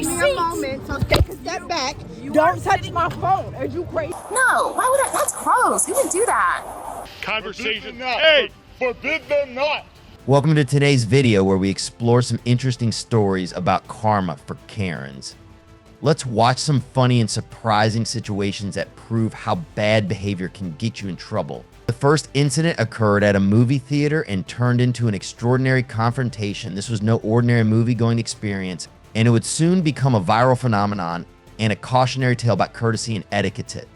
give me a moment, so take a step back. Don't touch my phone. Are you crazy? No, why would I? That's gross. You wouldn't do that. Conversation. Hey, forbid them not. Welcome to today's video where we explore some interesting stories about karma for Karens. Let's watch some funny and surprising situations that prove how bad behavior can get you in trouble. The first incident occurred at a movie theater and turned into an extraordinary confrontation. This was no ordinary movie-going experience, and it would soon become a viral phenomenon and a cautionary tale about courtesy and etiquette.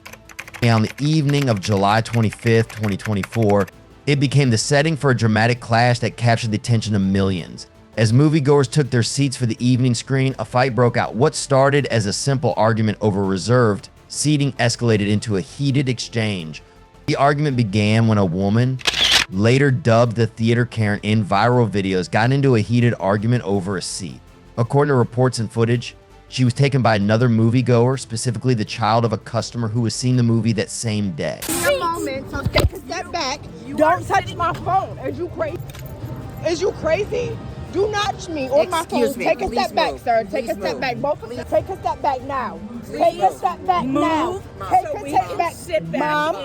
On the evening of July 25th, 2024, it became the setting for a dramatic clash that captured the attention of millions. As moviegoers took their seats for the evening screen, a fight broke out. What started as a simple argument over reserved seating escalated into a heated exchange. The argument began when a woman, later dubbed the theater Karen in viral videos, got into a heated argument over a seat. According to reports and footage, she was taken by another moviegoer, specifically the child of a customer who was seeing the movie that same day. Give me a moment, so take a step back. Don't touch my phone. Are you crazy? Is you crazy? Do not touch me or my phone. Take a step back, sir. Take a step back. Both of you. Take a step back now. Take a step back now. Take a step back.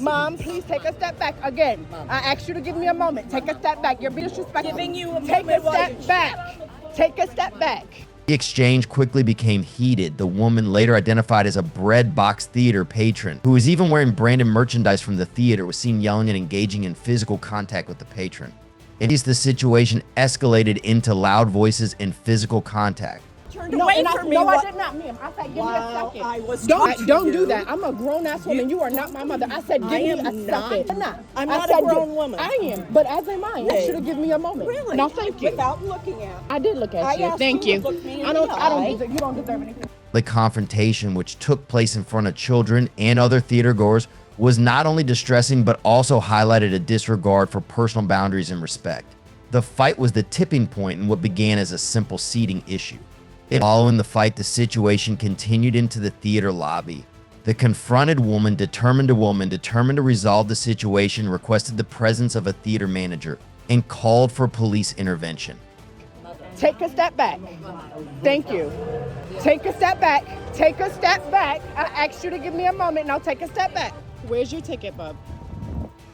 Mom, please take a step back again. I asked you to give me a moment. Take a step back. You're being disrespectful. Giving you a Take a moment. step back. Take a step back. The exchange quickly became heated. The woman, later identified as a Bread Box Theater patron, who was even wearing branded merchandise from the theater, was seen yelling and engaging in physical contact with the patron. At least the situation escalated into loud voices and physical contact. No, I did not, ma'am. I said, give me a second. Don't do that. I'm a grown-ass woman. You are not my mother. I said, give me a second. I'm not a grown woman. I am, but as am I. You should have given me a moment. Really? No, thank you. Without looking at. I did look at you. Thank you. I don't deserve, you don't deserve anything. The confrontation, which took place in front of children and other theater goers, was not only distressing but also highlighted a disregard for personal boundaries and respect. The fight was the tipping point in what began as a simple seating issue. Following the fight, the situation continued into the theater lobby. The confronted woman, determined to resolve the situation, requested the presence of a theater manager and called for police intervention. Take a step back. Thank you. Take a step back. Take a step back. I asked you to give me a moment. Now take a step back. Where's your ticket, bub?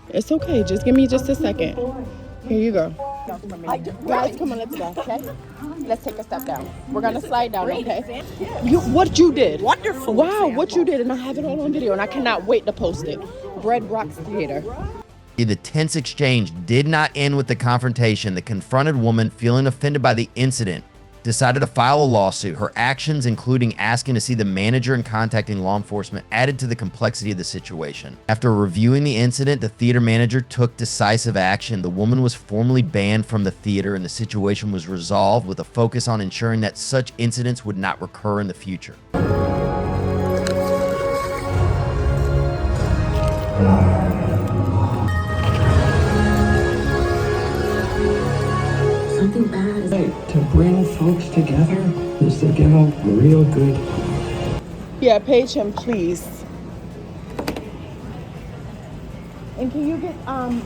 It's okay. Just give me just a second. Here you go. Guys, come on, let's go, okay? Let's take a step down. We're gonna slide down, okay? What you did. Wonderful. Wow, example. what you did, and I have it all on video, and I cannot wait to post it. Bread Box Theater. The tense exchange did not end with the confrontation. The confronted woman, feeling offended by the incident, decided to file a lawsuit. Her actions, including asking to see the manager and contacting law enforcement, added to the complexity of the situation. After reviewing the incident, the theater manager took decisive action. The woman was formally banned from the theater, and the situation was resolved with a focus on ensuring that such incidents would not recur in the future. Something bad is To bring folks together is to give them a real good. Yeah, page him, please. And can you get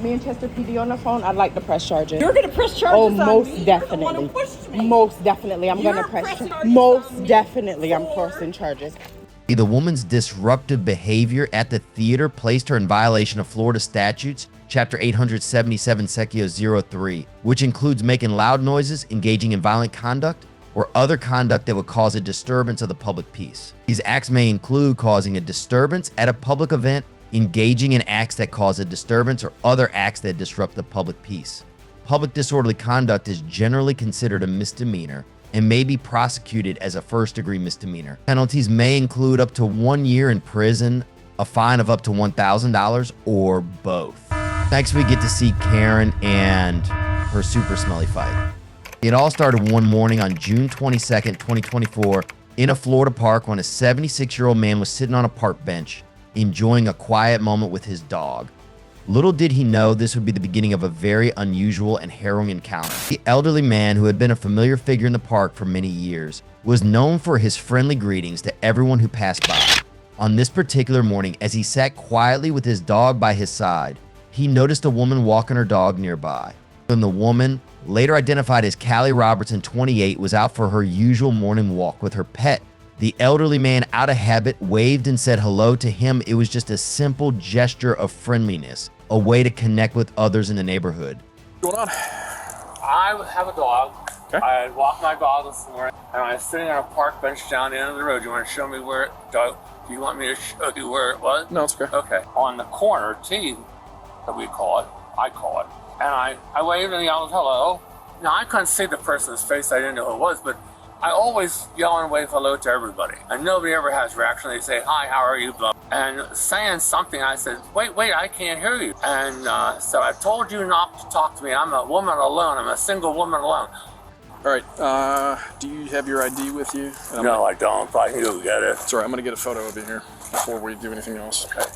Manchester PD on the phone? I'd like to press charges. You're gonna press charges Oh, on most me. definitely. You're the one who pushed me. Most definitely, I'm You're gonna press pressing charges. charges Most on me definitely, I'm for- pressing charges. The woman's disruptive behavior at the theater placed her in violation of Florida statutes, Chapter 877, Section 03, which includes making loud noises, engaging in violent conduct, or other conduct that would cause a disturbance of the public peace. These acts may include causing a disturbance at a public event, engaging in acts that cause a disturbance, or other acts that disrupt the public peace. Public disorderly conduct is generally considered a misdemeanor and may be prosecuted as a first-degree misdemeanor. Penalties may include up to 1 year in prison, a fine of up to $1,000, or both. Next, we get to see Karen and her super smelly fight. It all started one morning on June 22nd, 2024, in a Florida park when a 76-year-old man was sitting on a park bench, enjoying a quiet moment with his dog. Little did he know this would be the beginning of a very unusual and harrowing encounter. The elderly man, who had been a familiar figure in the park for many years, was known for his friendly greetings to everyone who passed by. On this particular morning, as he sat quietly with his dog by his side, he noticed a woman walking her dog nearby. And the woman, later identified as Callie Robertson, 28, was out for her usual morning walk with her pet. The elderly man, out of habit, waved and said hello. To him, it was just a simple gesture of friendliness, a way to connect with others in the neighborhood. What's going on? I have a dog. Okay. I walked my dog this morning, and I was sitting on a park bench down the end of the road. You want to show me where it do you want me to show you where it was? No, it's okay. Okay. On the corner T, that we call it, I call it. And I waved and yelled hello. Now, I couldn't see the person's face. I didn't know who it was, but I always yell and wave hello to everybody. And nobody ever has reaction. They say, hi, how are you? Blah. And saying something, I said, wait, I can't hear you. And so I told you not to talk to me. I'm a woman alone. I'm a single woman alone. All right. Do you have your ID with you? No, I don't, but I can go get it. It's all right. I'm going to get a photo of you here before we do anything else. Okay.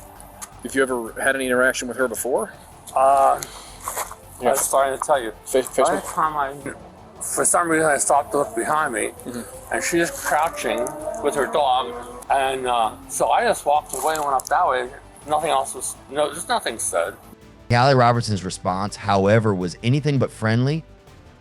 Have you ever had any interaction with her before? I was starting to tell you. By the Facebook? time for some reason, I stopped to look behind me, and she is crouching with her dog, and so I just walked away and went up that way. Nothing else was, just nothing said. Callie Robertson's response, however, was anything but friendly.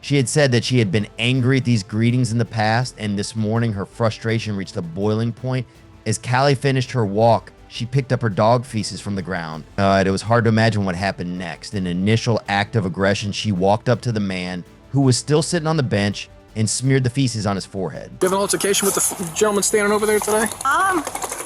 She had said that she had been angry at these greetings in the past, and this morning her frustration reached a boiling point. As Callie finished her walk, she picked up her dog feces from the ground. It was hard to imagine what happened next. In an initial act of aggression, she walked up to the man who was still sitting on the bench and smeared the feces on his forehead. Do you have an altercation with the gentleman standing over there today?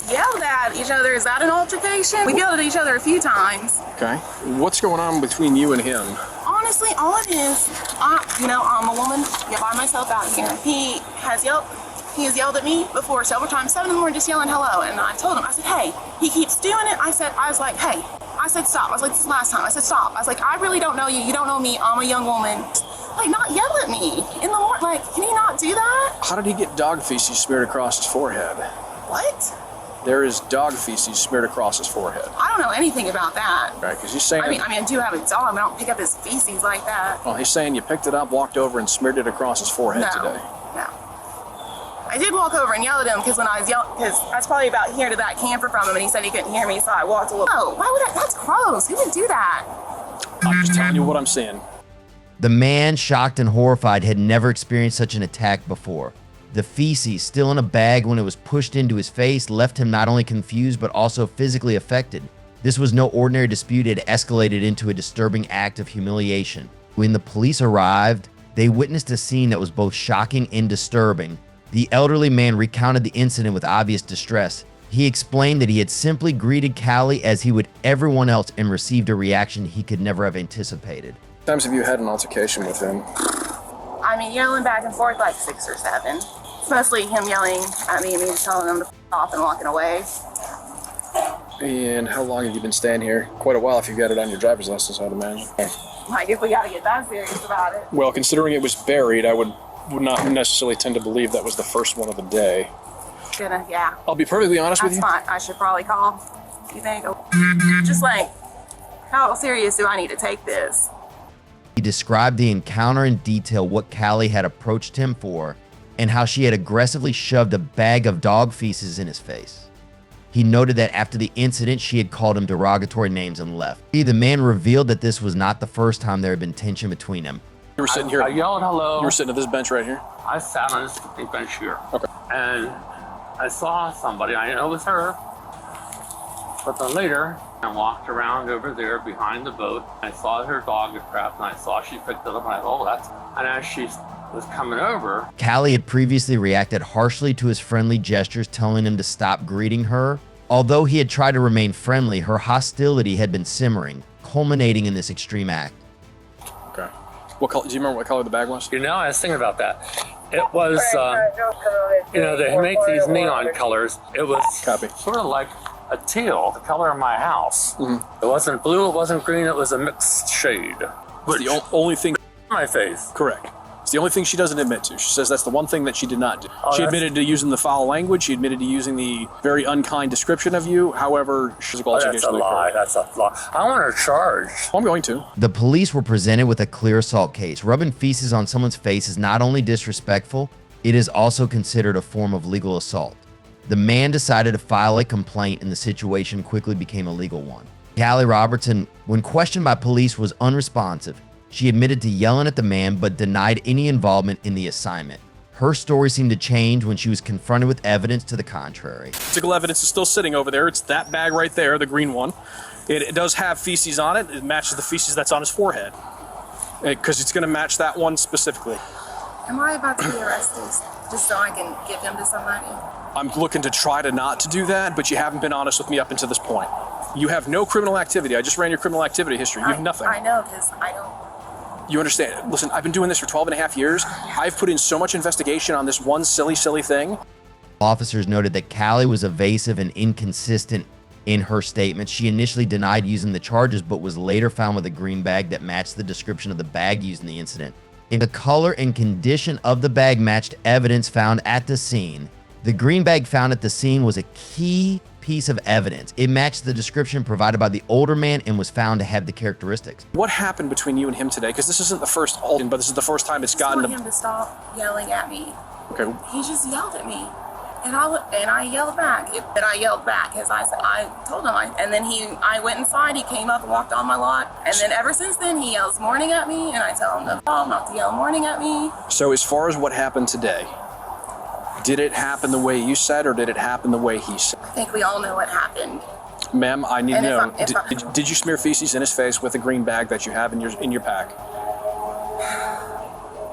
Yelled at each other. Is that an altercation? We yelled at each other a few times. Okay. What's going on between you and him? Honestly, all it is, I'm a woman by myself out here. He has yelled at me before several times, 7 in the morning, just yelling hello. And I told him, I said, hey, he keeps doing it. I was like, hey, I said, stop. I was like, this is the last time. I said, stop. I was like, I really don't know you. You don't know me. I'm a young woman. Like, not yell at me in the morning. Like, can you not do that? How did he get dog feces smeared across his forehead? What? There is dog feces smeared across his forehead. I don't know anything about that. Right, because he's saying... I mean, I do have a dog. I don't pick up his feces like that. Well, he's saying you picked it up, walked over, and smeared it across his forehead today. No. I did walk over and yell at him because when I was yelling, because I was probably about here to that camper from him, and he said he couldn't hear me, so I walked a little. Oh, why would that's gross. Who would do that? I'm just telling you what I'm seeing. The man, shocked and horrified, had never experienced such an attack before. The feces, still in a bag when it was pushed into his face, left him not only confused but also physically affected. This was no ordinary dispute. It escalated into a disturbing act of humiliation. When the police arrived, they witnessed a scene that was both shocking and disturbing. The elderly man recounted the incident with obvious distress. He explained that he had simply greeted Callie as he would everyone else and received a reaction he could never have anticipated. How many times have you had an altercation with him? I mean, yelling back and forth like 6 or 7. It's mostly him yelling at me and me just telling him to f off and walking away. And how long have you been staying here? Quite a while if you've got it on your driver's license, I'd imagine. Like, if we gotta get that serious about it. Well, considering it was buried, I would not necessarily tend to believe that was the first one of the day. Yeah. I'll be perfectly honest with That's you. fine. I should probably call. You think? Just like, how serious do I need to take this? He described the encounter in detail, what Callie had approached him for, and how she had aggressively shoved a bag of dog feces in his face. He noted that after the incident, she had called him derogatory names and left. The man revealed that this was not the first time there had been tension between them. You were sitting here. I yelled hello. You were sitting at this bench right here? I sat on this bench here. Okay. And I saw somebody. I didn't know it was her. But then later, I walked around over there behind the boat. I saw her dog get trapped, and I saw she picked it up, and I thought, oh, that's... And as she was coming over... Callie had previously reacted harshly to his friendly gestures, telling him to stop greeting her. Although he had tried to remain friendly, her hostility had been simmering, culminating in this extreme act. Okay. What color? Do you remember what color the bag was? You know, I was thinking about that. It was, they make these neon colors. It was Copy. sort of like a teal, the color of my house. It wasn't blue, it wasn't green, it was a mixed shade. It's the only thing. My face. Correct. It's the only thing she doesn't admit to. She says that's the one thing that she did not do. Oh, She admitted to using the foul language. She admitted to using the very unkind description of you. However, physical That's a altercation lie, occurred. that's a lie. I want her charged. I'm going to. The police were presented with a clear assault case. Rubbing feces on someone's face is not only disrespectful, it is also considered a form of legal assault. The man decided to file a complaint, and the situation quickly became a legal one. Callie Robertson, when questioned by police, was unresponsive. She admitted to yelling at the man but denied any involvement in the assignment. Her story seemed to change when she was confronted with evidence to the contrary. Physical evidence is still sitting over there. It's that bag right there, the green one. It does have feces on it. It matches the feces that's on his forehead, because it's going to match that one specifically. Am I about to be arrested just so I can give him to somebody? I'm looking to try to not to do that, but you haven't been honest with me up until this point. You have no criminal activity. I just ran your criminal activity history. You have nothing. I know, because I don't. You understand? Listen, I've been doing this for 12 and a half years. I've put in so much investigation on this one silly thing. Officers noted that Callie was evasive and inconsistent in her statement. She initially denied using the charges, but was later found with a green bag that matched the description of the bag used in the incident. And the color and condition of the bag matched evidence found at the scene. The green bag found at the scene was a key piece of evidence. It matched the description provided by the older man and was found to have the characteristics. What happened between you and him today? Because this isn't the first Alden, but this is the first time it's gotten I want him to stop yelling at me. Okay. He just yelled at me. And I yelled back. And I yelled back because I told him. And then I went inside. He came up and walked on my lot. And then ever since then, he yells morning at me. And I tell him not to yell morning at me. So as far as what happened today, did it happen the way you said, or did it happen the way he said? I think we all know what happened. Ma'am, I need to And know, did you smear feces in his face with a green bag that you have in your pack?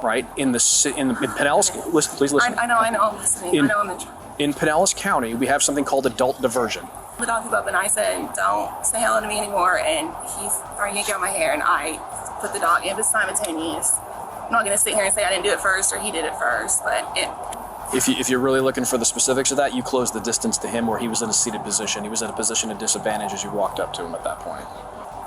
Right? In Pinellas, listen, please listen. I know, I'm listening. I know I'm in trouble. In Pinellas County, we have something called adult diversion. The dog came up and I said, don't say hello to me anymore. And he's trying to yank out my hair. And I put the dog in. It was simultaneous. I'm not going to sit here and say I didn't do it first or he did it first. But If you're really looking for the specifics of that, you close the distance to him where he was in a seated position. He was in a position of disadvantage as you walked up to him at that point.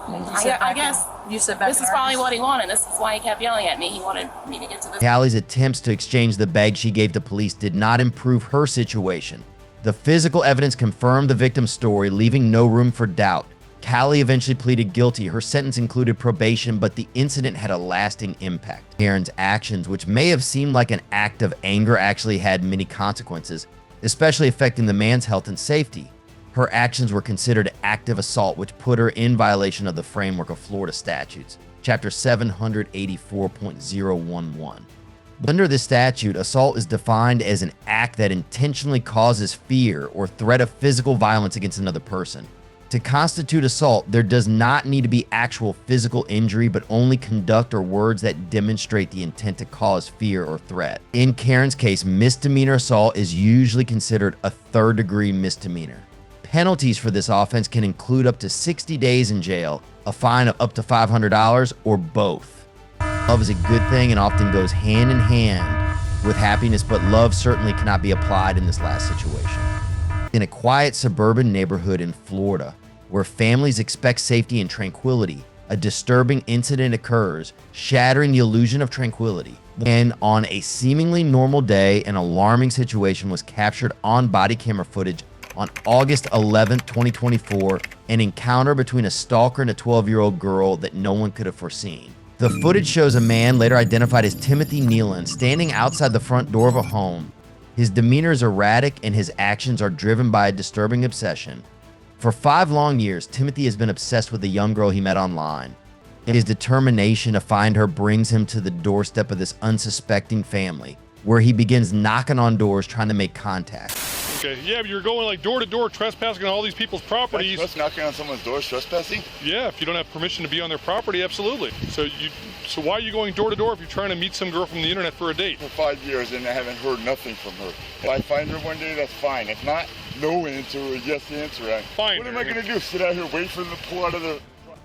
I guess this is probably what he wanted. This is why he kept yelling at me. He wanted me to get to this. Callie's attempts to exchange the bag she gave to police did not improve her situation. The physical evidence confirmed the victim's story, leaving no room for doubt. Callie eventually pleaded guilty. Her sentence included probation, but the incident had a lasting impact. Karen's actions, which may have seemed like an act of anger, actually had many consequences, especially affecting the man's health and safety. Her actions were considered active assault, which put her in violation of the framework of Florida statutes, Chapter 784.011. Under this statute, assault is defined as an act that intentionally causes fear or threat of physical violence against another person. To constitute assault, there does not need to be actual physical injury, but only conduct or words that demonstrate the intent to cause fear or threat. In Karen's case, misdemeanor assault is usually considered a third-degree misdemeanor. Penalties for this offense can include up to 60 days in jail, a fine of up to $500, or both. Love is a good thing and often goes hand in hand with happiness, but love certainly cannot be applied in this last situation. In a quiet suburban neighborhood in Florida, where families expect safety and tranquility, a disturbing incident occurs, shattering the illusion of tranquility. And on a seemingly normal day, an alarming situation was captured on body camera footage on August 11, 2024, an encounter between a stalker and a 12-year-old girl that no one could have foreseen. The footage shows a man, later identified as Timothy Nealon, standing outside the front door of a home. His demeanor is erratic and his actions are driven by a disturbing obsession. For 5 long years, Timothy has been obsessed with a young girl he met online. His determination to find her brings him to the doorstep of this unsuspecting family, where he begins knocking on doors trying to make contact. Okay, yeah, but you're going like door to door trespassing on all these people's properties. That's knocking on someone's door, trespassing? Yeah, if you don't have permission to be on their property, absolutely. So why are you going door to door if you're trying to meet some girl from the internet for a date? For 5 years and I haven't heard nothing from her. If I find her one day, that's fine. If not, no answer or yes answer. Fine. What am I gonna do? Sit out here, wait for them to pull out of the...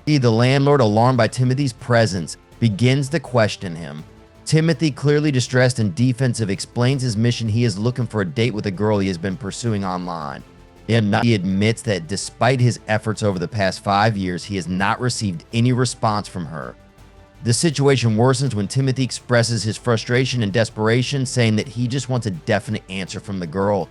The landlord, alarmed by Timothy's presence, begins to question him. Timothy, clearly distressed and defensive, explains his mission. He is looking for a date with a girl he has been pursuing online. He admits that despite his efforts over the past 5 years, he has not received any response from her. The situation worsens when Timothy expresses his frustration and desperation, saying that he just wants a definite answer from the girl.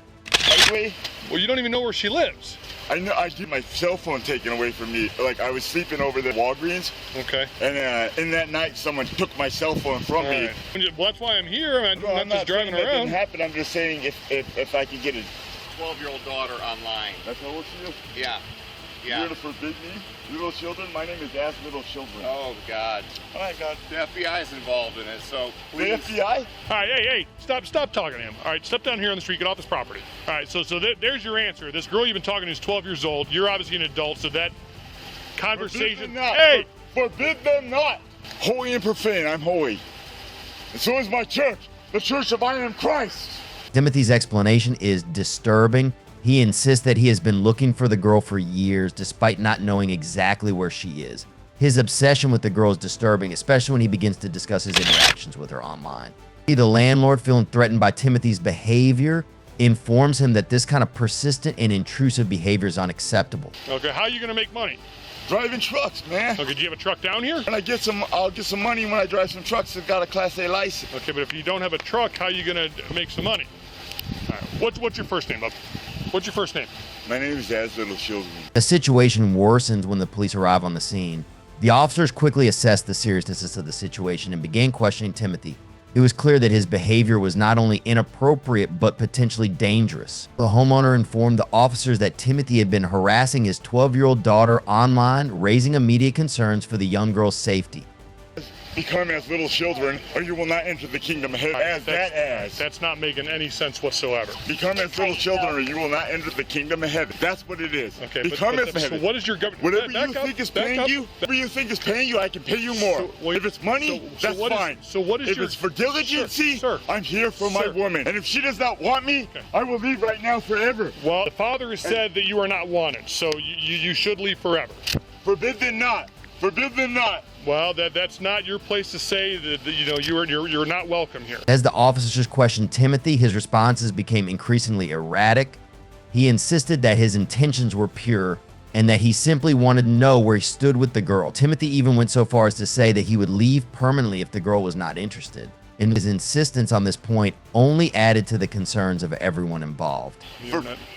Anyway, Well, you don't even know where she lives. I know I get my cell phone taken away from me. Like I was sleeping over the Walgreens. Okay. And in that night, someone took my cell phone from me. Well, that's why I'm here. I'm No, I'm not just driving saying that didn't around. happen. I'm just saying if I could get a 12-year-old daughter online. That's how old she is? Yeah. Yeah. You're to forbid me, little children. My name is As Little Children. Oh, God. All right, God. The FBI is involved in it, so The please. FBI? All right, hey, stop talking to him. All right, step down here on the street, get off this property. All right, so there's your answer. This girl you've been talking to is 12 years old. You're obviously an adult, so that conversation. Forbid them not. Hey, Forbid them not. Holy and profane, I'm holy. And so is my church, the Church of I Am Christ. Timothy's explanation is disturbing. He insists that he has been looking for the girl for years, despite not knowing exactly where she is. His obsession with the girl is disturbing, especially when he begins to discuss his interactions with her online. The landlord, feeling threatened by Timothy's behavior, informs him that this kind of persistent and intrusive behavior is unacceptable. okay, how are you gonna make money? Driving trucks, man. Okay, do you have a truck down here? And I'll get some money when I drive some trucks that got a Class A license. Okay, but if you don't have a truck, how are you gonna make some money? All right, what's your first name, bub? What's your first name? My name is As Little Children. The situation worsens when the police arrive on the scene. The officers quickly assessed the seriousness of the situation and began questioning Timothy. It was clear that his behavior was not only inappropriate, but potentially dangerous. The homeowner informed the officers that Timothy had been harassing his 12-year-old daughter online, raising immediate concerns for the young girl's safety. Become as little children, or you will not enter the kingdom of heaven. That's not making any sense whatsoever. Become as little children, or you will not enter the kingdom of heaven. That's what it is. Okay, Become as so what is your government? Whatever you think is paying you, I can pay you more. So, well, if it's money, that's fine. If it's for diligency, Sir, I'm here for my Sir. woman. And if she does not want me, I will leave right now forever. Well, the father has said that you are not wanted, so you should leave forever. Forbid them not. Forbid them not. Well, that's not your place to say that you're not welcome here. As the officers questioned Timothy, his responses became increasingly erratic. He insisted that his intentions were pure and that he simply wanted to know where he stood with the girl. Timothy even went so far as to say that he would leave permanently if the girl was not interested. And his insistence on this point only added to the concerns of everyone involved.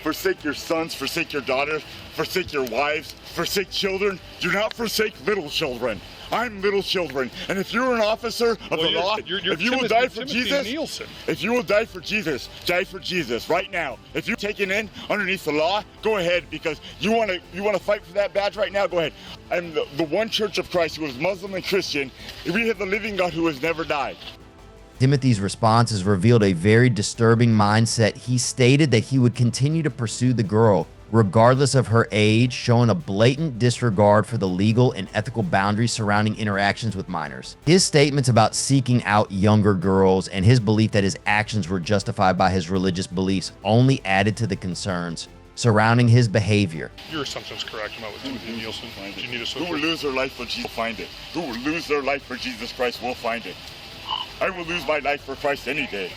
Forsake your sons, forsake your daughters, forsake your wives, forsake children. Do not forsake little children. I'm little children. And if you're an officer of the law, if you will die for Jesus, if you will die for Jesus right now. If you're taken in underneath the law, go ahead, because you want to fight for that badge right now, go ahead. I'm the one Church of Christ who is Muslim and Christian. We have the living God who has never died. Timothy's responses revealed a very disturbing mindset. He stated that he would continue to pursue the girl regardless of her age, showing a blatant disregard for the legal and ethical boundaries surrounding interactions with minors. His statements about seeking out younger girls and his belief that his actions were justified by his religious beliefs only added to the concerns surrounding his behavior. Your assumption is correct. I'm out with Timothy Nielsen. Do you need a Who will lose their life for Jesus will find it. Who will lose their life for Jesus Christ will find it. I will lose my life for Christ any day.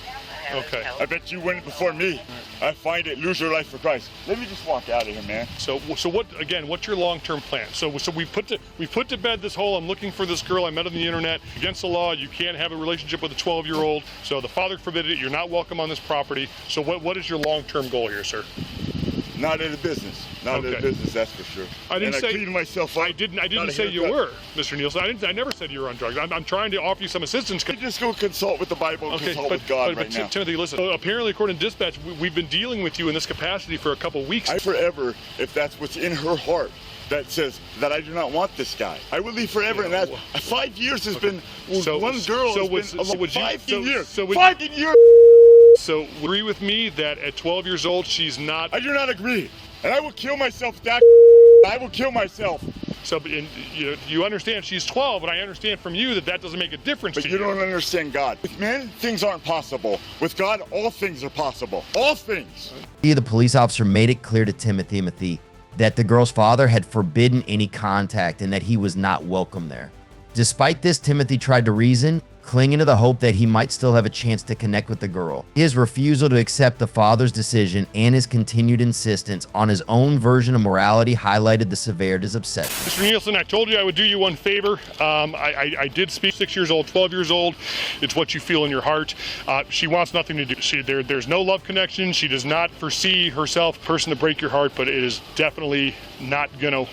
Okay. I bet you win before me. I find it. Lose your life for Christ. Let me just walk out of here, man. So what? Again, what's your long-term plan? So we put to bed this whole I'm looking for this girl I met on the internet. Against the law, you can't have a relationship with a 12-year-old. So the father forbid it. You're not welcome on this property. So what is your long-term goal here, sir? Not in the business. Not in the business, that's for sure. I didn't say. I cleaned myself up. I didn't say you were, Mr. Nielsen. I never said you were on drugs. I'm trying to offer you some assistance. Just go consult with the Bible and consult with God right now. Timothy, listen. Apparently, according to dispatch, we've been dealing with you in this capacity for a couple weeks. Forever, if that's what's in her heart, that says that I do not want this guy. I will leave forever, and that 5 years has been one girl. So has been 5 years. 5 years. So agree with me that at 12 years old, she's not. I do not agree, and I will kill myself. I will kill myself. So, you understand she's 12, but I understand from you that doesn't make a difference. But you don't understand God. With men, things aren't possible. With God, all things are possible. All things. The police officer made it clear to Timothy that the girl's father had forbidden any contact and that he was not welcome there. Despite this, Timothy tried to reason, clinging to the hope that he might still have a chance to connect with the girl. His refusal to accept the father's decision and his continued insistence on his own version of morality highlighted the severity of his obsession. Mr. Nielsen, I told you I would do you one favor. I did speak. 6 years old, 12 years old. It's what you feel in your heart. She wants nothing to do. There's no love connection. She does not foresee herself a person to break your heart, but it is definitely not gonna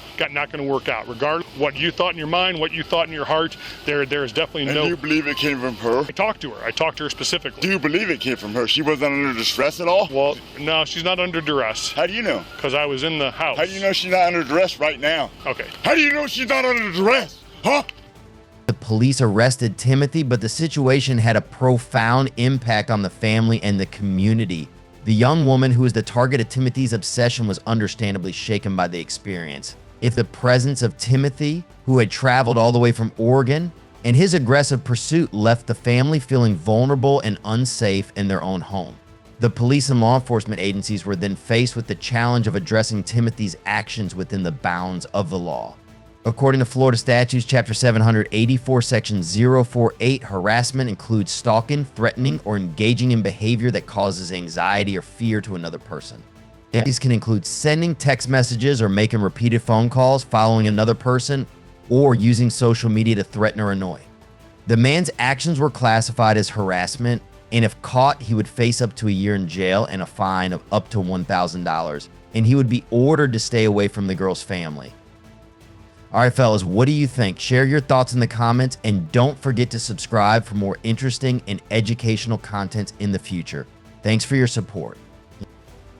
work out. Regardless of what you thought in your mind, what you thought in your heart, there is definitely and no. You believe it came from her? I talked to her. I talked to her specifically. Do you believe it came from her? She wasn't under distress at all? Well, no, she's not under duress. How do you know? Because I was in the house. How do you know she's not under duress right now? Okay. How do you know she's not under duress? Huh? The police arrested Timothy, but the situation had a profound impact on the family and the community. The young woman who was the target of Timothy's obsession was understandably shaken by the experience. If the presence of Timothy, who had traveled all the way from Oregon, and his aggressive pursuit left the family feeling vulnerable and unsafe in their own home. The police and law enforcement agencies were then faced with the challenge of addressing Timothy's actions within the bounds of the law. According to Florida Statutes, Chapter 784, Section 048, harassment includes stalking, threatening, or engaging in behavior that causes anxiety or fear to another person. These can include sending text messages or making repeated phone calls, following another person, or using social media to threaten or annoy. The man's actions were classified as harassment, and if caught, he would face up to a year in jail and a fine of up to $1,000, and he would be ordered to stay away from the girl's family. All right, fellas, what do you think? Share your thoughts in the comments, and don't forget to subscribe for more interesting and educational content in the future. Thanks for your support.